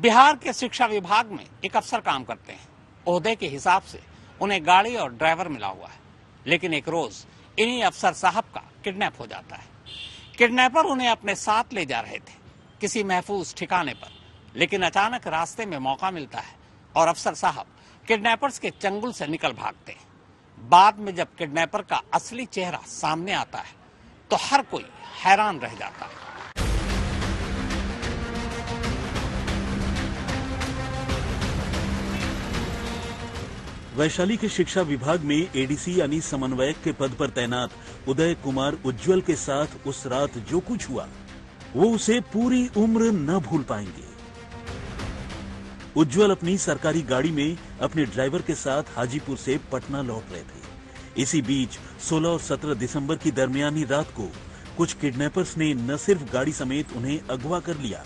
बिहार के शिक्षा विभाग में एक अफसर काम करते हैं। ओहदे के हिसाब से उन्हें गाड़ी और ड्राइवर मिला हुआ है, लेकिन एक रोज इन्हीं अफसर साहब का किडनैप हो जाता है। किडनैपर उन्हें अपने साथ ले जा रहे थे किसी महफूज ठिकाने पर, लेकिन अचानक रास्ते में मौका मिलता है और अफसर साहब किडनैपर्स के चंगुल से निकल भागते हैं। बाद में जब किडनैपर का असली चेहरा सामने आता है तो हर कोई हैरान रह जाता है। वैशाली के शिक्षा विभाग में एडीसी यानी समन्वयक के पद पर तैनात उदय कुमार उज्ज्वल के साथ उस रात जो कुछ हुआ वो उसे पूरी उम्र न भूल पाएंगे। उज्ज्वल अपनी सरकारी गाड़ी में अपने ड्राइवर के साथ हाजीपुर से पटना लौट रहे थे। इसी बीच 16 और 17 दिसंबर की दरमियानी रात को कुछ किडनैपर्स ने न सिर्फ गाड़ी समेत उन्हें अगवा कर लिया,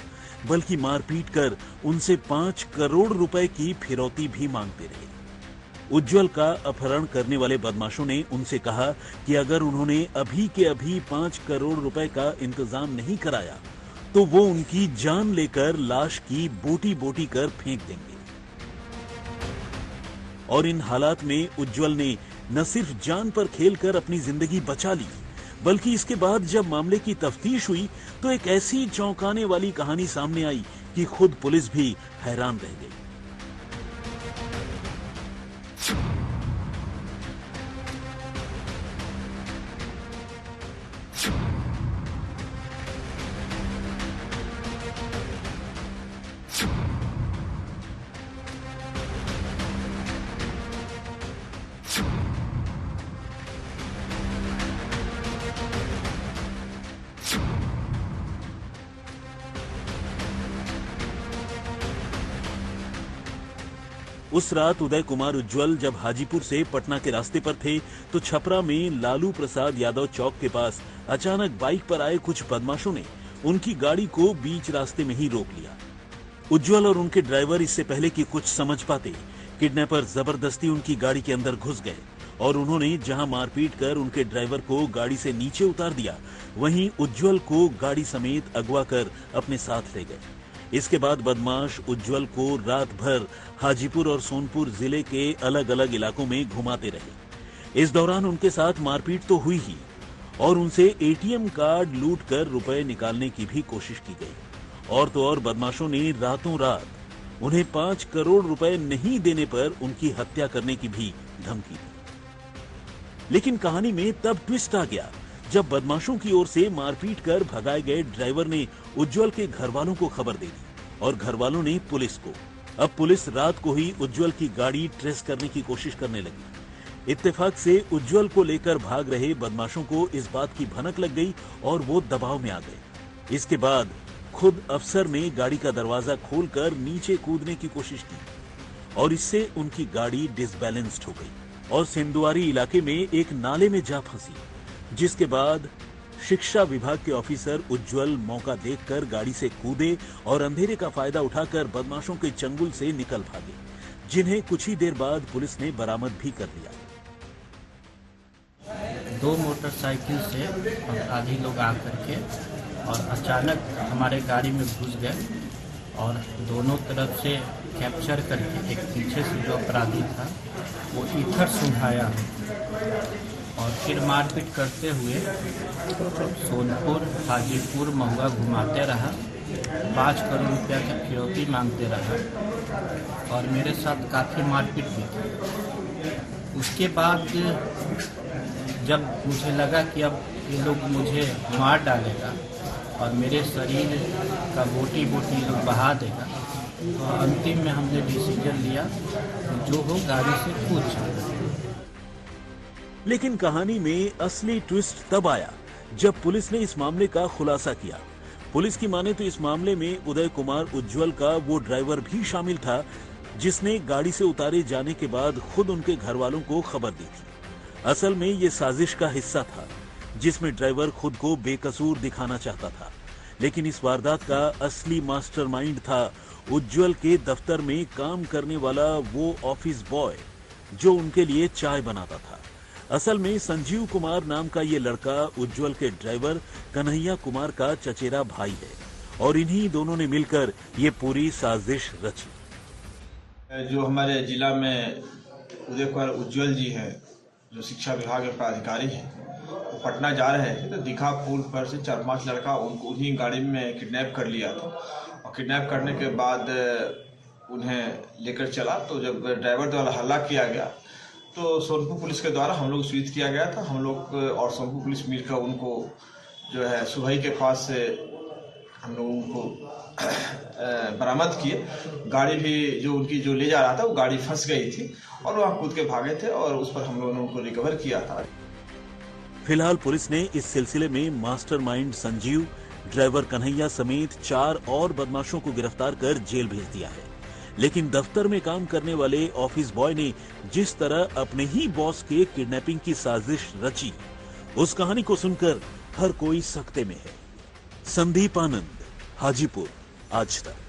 बल्कि मारपीट कर उनसे 5 करोड़ रुपए की फिरौती भी मांगते रहे। उज्ज्वल का अपहरण करने वाले बदमाशों ने उनसे कहा कि अगर उन्होंने अभी के अभी 5 करोड़ रुपए का इंतजाम नहीं कराया तो वो उनकी जान लेकर लाश की बोटी बोटी कर फेंक देंगे। और इन हालात में उज्ज्वल ने न सिर्फ जान पर खेलकर अपनी जिंदगी बचा ली, बल्कि इसके बाद जब मामले की तफ्तीश हुई तो एक ऐसी चौंकाने वाली कहानी सामने आई कि खुद पुलिस भी हैरान रह गई। उस रात उदय कुमार उज्ज्वल जब हाजीपुर से पटना के रास्ते पर थे तो छपरा में लालू प्रसाद यादव चौक के पास अचानक बाइक पर आए कुछ बदमाशों ने उनकी गाड़ी को बीच रास्ते में ही रोक लिया। उज्ज्वल और उनके ड्राइवर इससे पहले कि कुछ समझ पाते, किडनैपर जबरदस्ती उनकी गाड़ी के अंदर घुस गए और उन्होंने जहां मारपीट कर उनके ड्राइवर को गाड़ी से नीचे उतार दिया, वहीं उज्ज्वल को गाड़ी समेत अगवा कर अपने साथ ले गए। इसके बाद बदमाश उज्ज्वल को रात भर हाजीपुर और सोनपुर जिले के अलग अलग इलाकों में घुमाते रहे। इस दौरान उनके साथ मारपीट तो हुई ही और उनसे एटीएम कार्ड लूट कर रुपए निकालने की भी कोशिश की गई। और तो और बदमाशों ने रातों रात उन्हें 5 करोड़ रुपए नहीं देने पर उनकी हत्या करने की भी धमकी दी। लेकिन कहानी में तब ट्विस्ट आ गया जब बदमाशों की ओर से मारपीट कर भगाए गए ड्राइवर ने उज्ज्वल के घर वालों को खबर दे दी और घर वालों ने पुलिस को। अब पुलिस रात को ही उज्ज्वल की गाड़ी ट्रेस करने की कोशिश करने लगी। इत्तेफाक से उज्ज्वल को लेकर भाग रहे बदमाशों को इस बात की भनक लग गई और वो दबाव में आ गए। इसके बाद खुद अफसर ने गाड़ी का दरवाजा खोलकर नीचे कूदने की कोशिश की और इससे उनकी गाड़ी डिसबैलेंस्ड हो गई और सिंधुआरी इलाके में एक नाले में जा फंसी, जिसके बाद शिक्षा विभाग के ऑफिसर उज्ज्वल मौका देखकर गाड़ी से कूदे और अंधेरे का फायदा उठाकर बदमाशों के चंगुल से निकल भागे, जिन्हें कुछ ही देर बाद पुलिस ने बरामद भी कर लिया। 2 मोटरसाइकिल से अपराधी लोग आकर के और अचानक हमारे गाड़ी में घुस गए और दोनों तरफ से कैप्चर करके एक पीछे से जो अपराधी था वो इधर सुंघाया और फिर मारपीट करते हुए सोनपुर, हाजीपुर, महुआ घुमाते रहा। 5 करोड़ रुपया की फिरौती मांगते रहा और मेरे साथ काफ़ी मारपीट भी की। उसके बाद जब मुझे लगा कि अब ये लोग मुझे मार डालेगा और मेरे शरीर का बोटी बोटी लोग बहा देगा, तो अंतिम में हमने डिसीजन लिया जो हो गाड़ी से कूद जाए। लेकिन कहानी में असली ट्विस्ट तब आया जब पुलिस ने इस मामले का खुलासा किया। पुलिस की माने तो इस मामले में उदय कुमार उज्ज्वल का वो ड्राइवर भी शामिल था जिसने गाड़ी से उतारे जाने के बाद खुद उनके घर वालों को खबर दी थी। असल में ये साजिश का हिस्सा था जिसमें ड्राइवर खुद को बेकसूर दिखाना चाहता था, लेकिन इस वारदात का असली मास्टरमाइंड था उज्ज्वल के दफ्तर में काम करने वाला वो ऑफिस बॉय जो उनके लिए चाय बनाता था। असल में संजीव कुमार नाम का ये लड़का उज्ज्वल के ड्राइवर कन्हैया कुमार का चचेरा भाई है और इन्हीं दोनों ने मिलकर ये पूरी साजिश रची। जो हमारे जिला में उदय कुमार उज्ज्वल जी हैं, जो शिक्षा विभाग के पदाधिकारी हैं, तो पटना जा रहे थे तो दीघा पुल पर से 4-5 लड़का उनको उन्हीं गाड़ी में किडनैप कर लिया था। और किडनैप करने के बाद उन्हें लेकर चला, तो जब ड्राइवर द्वारा हल्ला किया गया तो सोनपुर पुलिस के द्वारा हम लोग सूचित किया गया था। हम लोग और सोनपुर पुलिस मिलकर उनको जो है सुबही के पास से हम लोगों को बरामद किए। गाड़ी भी जो उनकी जो ले जा रहा था वो गाड़ी फंस गई थी और वहाँ कूद के भागे थे और उस पर हम लोगों ने उनको रिकवर किया था। फिलहाल पुलिस ने इस सिलसिले में मास्टरमाइंड संजीव, ड्राइवर कन्हैया समेत 4 और बदमाशों को गिरफ्तार कर जेल भेज दिया है। लेकिन दफ्तर में काम करने वाले ऑफिस बॉय ने जिस तरह अपने ही बॉस के किडनैपिंग की साजिश रची, उस कहानी को सुनकर हर कोई सकते में है। संदीप आनंद, हाजीपुर, आज तक।